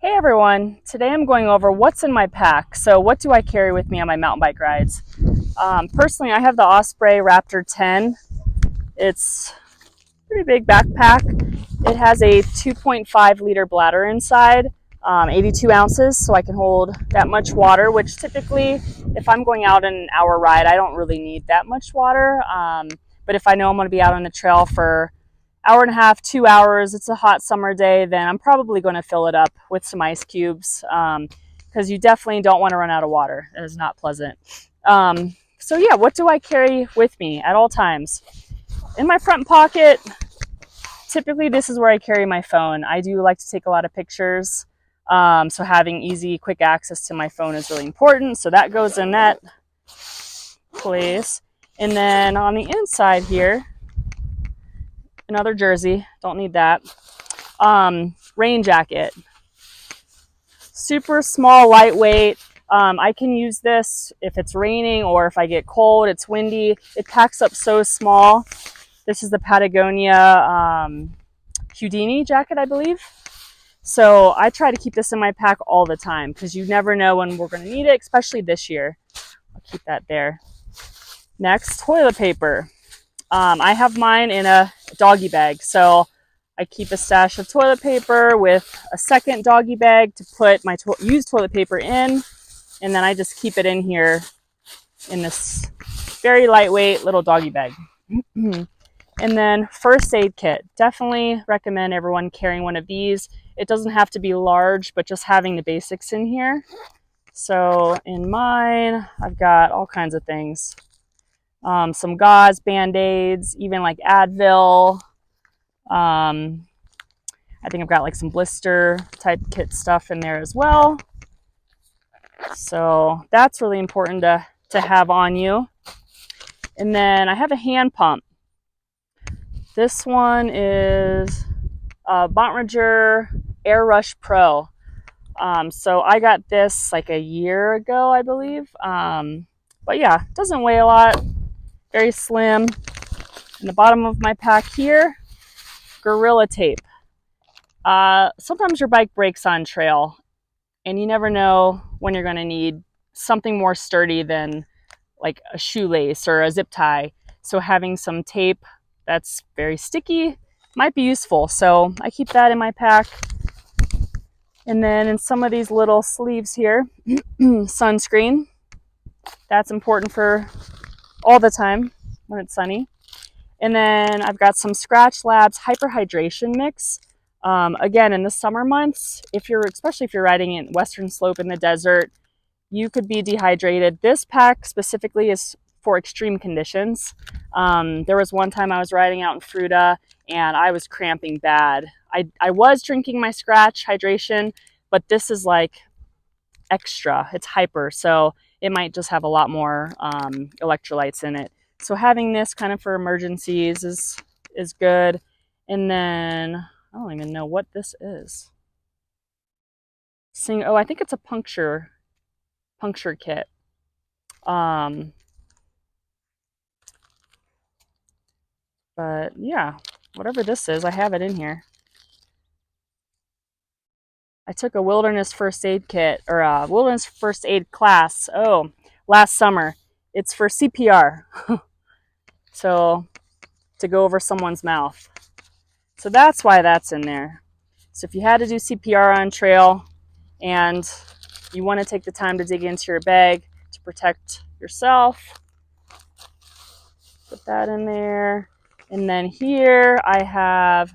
Hey everyone, today I'm going over what's in my pack. So what do I carry with me on my mountain bike rides? Personally, I have the Osprey Raptor 10. It's a pretty big backpack. It has a 2.5 liter bladder inside, 82 ounces, so I can hold that much water, which typically, if I'm going out in an hour ride, I don't really need that much water. But if I know I'm going to be out on the trail for hour and a half, 2 hours, it's a hot summer day, then I'm probably going to fill it up with some ice cubes because you definitely don't want to run out of water. It is not pleasant. So yeah, what do I carry with me at all times? In my front pocket, typically this is where I carry my phone. I do like to take a lot of pictures, so having easy, quick access to my phone is really important. So that goes in that place. And then on the inside here, another jersey, don't need that. Rain jacket, super small, lightweight. I can use this if it's raining or if I get cold, it's windy. It packs up so small. This is the Patagonia Houdini jacket, I believe. So I try to keep this in my pack all the time because you never know when we're going to need it, especially this year. I'll keep that there. Next, toilet paper. I have mine in a doggy bag, so I keep a stash of toilet paper with a second doggy bag to put my used toilet paper in, and then I just keep it in here in this very lightweight little doggy bag. And then first aid kit. Definitely recommend everyone carrying one of these. It doesn't have to be large, but just having the basics in here. So in mine, I've got all kinds of things. Some gauze, band-aids, even like Advil. I think I've got like some blister type kit stuff in there as well. So that's really important to have on you. And then I have a hand pump. This one is a Bontrager Air Rush Pro. So I got this like a year ago, I believe. But yeah, it doesn't weigh a lot. Very slim. In the bottom of my pack here, Gorilla Tape. Sometimes your bike breaks on trail and you never know when you're going to need something more sturdy than like a shoelace or a zip tie. So having some tape that's very sticky might be useful. So I keep that in my pack. And then in some of these little sleeves here, sunscreen. That's important for all the time when it's sunny. And then I've got some Scratch Labs Hyperhydration Mix. Again, in the summer months, especially if you're riding in Western Slope in the desert, you could be dehydrated. This pack specifically is for extreme conditions. There was one time I was riding out in Fruta and I was cramping bad. I was drinking my Scratch hydration, but this is like extra. It's hyper, so it might just have a lot more electrolytes in it. So having this kind of for emergencies is good. And then I don't even know what this is. I think it's a puncture kit. But yeah, whatever this is, I have it in here. I took a wilderness first aid kit or a wilderness first aid class. Last summer. It's for CPR. So to go over someone's mouth. So that's why that's in there. So if you had to do CPR on trail and you want to take the time to dig into your bag to protect yourself, put that in there. And then here I have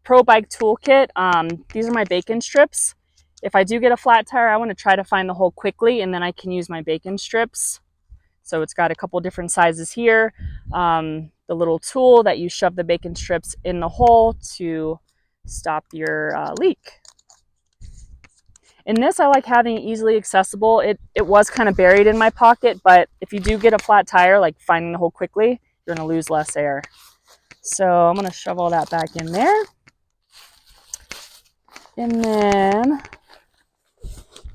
Pro Bike Toolkit. These are my bacon strips. If I do get a flat tire, I want to try to find the hole quickly and then I can use my bacon strips. So it's got a couple different sizes here. The little tool that you shove the bacon strips in the hole to stop your leak. And this I like having easily accessible. It was kind of buried in my pocket, but if you do get a flat tire, like finding the hole quickly, you're going to lose less air. So I'm going to shove all that back in there. And then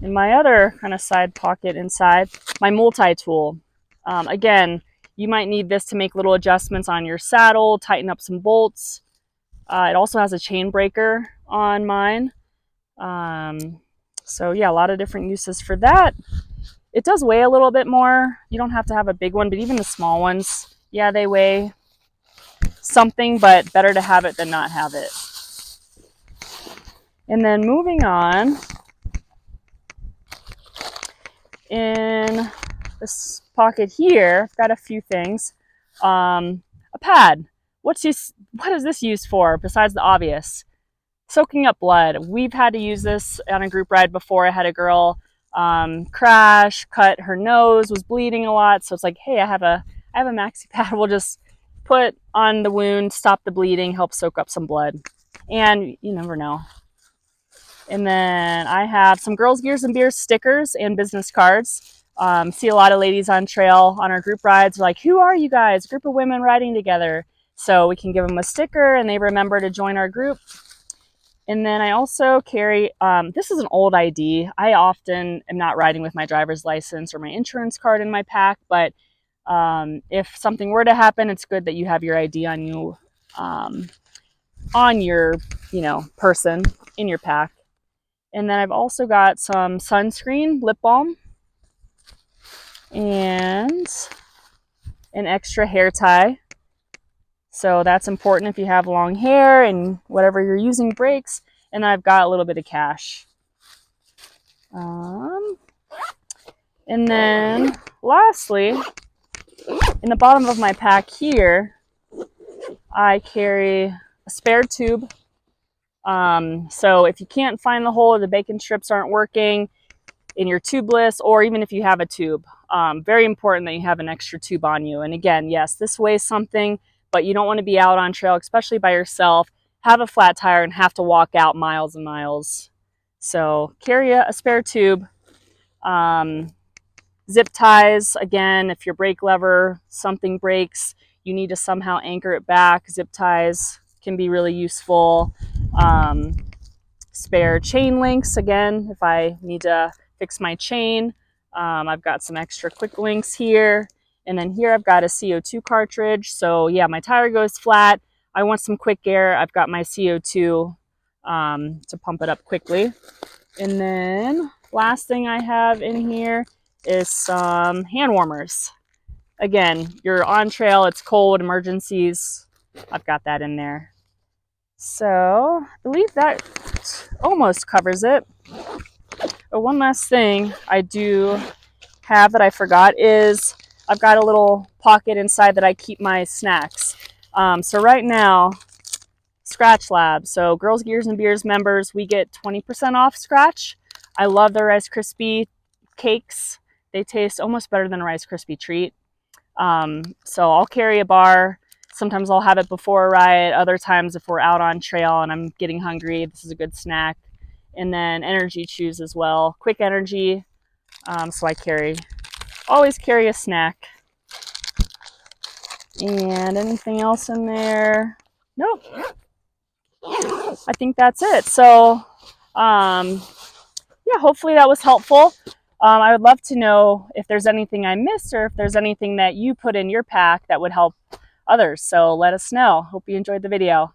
in my other kind of side pocket inside, my multi-tool. Again, you might need this to make little adjustments on your saddle, tighten up some bolts. It also has a chain breaker on mine. So yeah, a lot of different uses for that. It does weigh a little bit more. You don't have to have a big one, but even the small ones, yeah, they weigh something, but better to have it than not have it. And then moving on, in this pocket here, I've got a few things. A pad. What is this used for besides the obvious? Soaking up blood. We've had to use this on a group ride before. I had a girl crash, cut her nose, was bleeding a lot. So it's like, hey, I have a maxi pad. We'll just put on the wound, stop the bleeding, help soak up some blood. And you never know. And then I have some Girls, Gears, and Beers stickers and business cards. See a lot of ladies on trail on our group rides. Like, who are you guys? A group of women riding together. So we can give them a sticker and they remember to join our group. And then I also carry, this is an old ID. I often am not riding with my driver's license or my insurance card in my pack, but if something were to happen, it's good that you have your ID on you, on your, person in your pack. And then I've also got some sunscreen, lip balm, and an extra hair tie. So that's important if you have long hair and whatever you're using breaks. And I've got a little bit of cash. And then lastly, in the bottom of my pack here, I carry a spare tube. So if you can't find the hole or the bacon strips aren't working in your tubeless, or even if you have a tube, very important that you have an extra tube on you. And again, yes, this weighs something, but you don't want to be out on trail, especially by yourself, have a flat tire and have to walk out miles and miles. So carry a spare tube. Zip ties, again, if your brake lever, something breaks, you need to somehow anchor it back. Zip ties can be really useful. Spare chain links, again, if I need to fix my chain. I've got some extra quick links here. And then here I've got a CO2 cartridge. So yeah, my tire goes flat. I want some quick air. I've got my CO2 to pump it up quickly. And then last thing I have in here is some hand warmers. Again, you're on trail, it's cold, emergencies. I've got that in there. So I believe that almost covers it. But one last thing I do have that I forgot is I've got a little pocket inside that I keep my snacks. So right now, Scratch Lab. So Girls, Gears, and Beers members, we get 20% off Scratch. I love their Rice Krispie cakes. They taste almost better than a Rice Krispie treat. So I'll carry a bar. Sometimes I'll have it before a ride. Other times if we're out on trail and I'm getting hungry, this is a good snack. And then energy chews as well. Quick energy. So I always carry a snack. And anything else in there? Nope. I think that's it. So, yeah, hopefully that was helpful. I would love to know if there's anything I missed or if there's anything that you put in your pack that would help others. So let us know. Hope you enjoyed the video.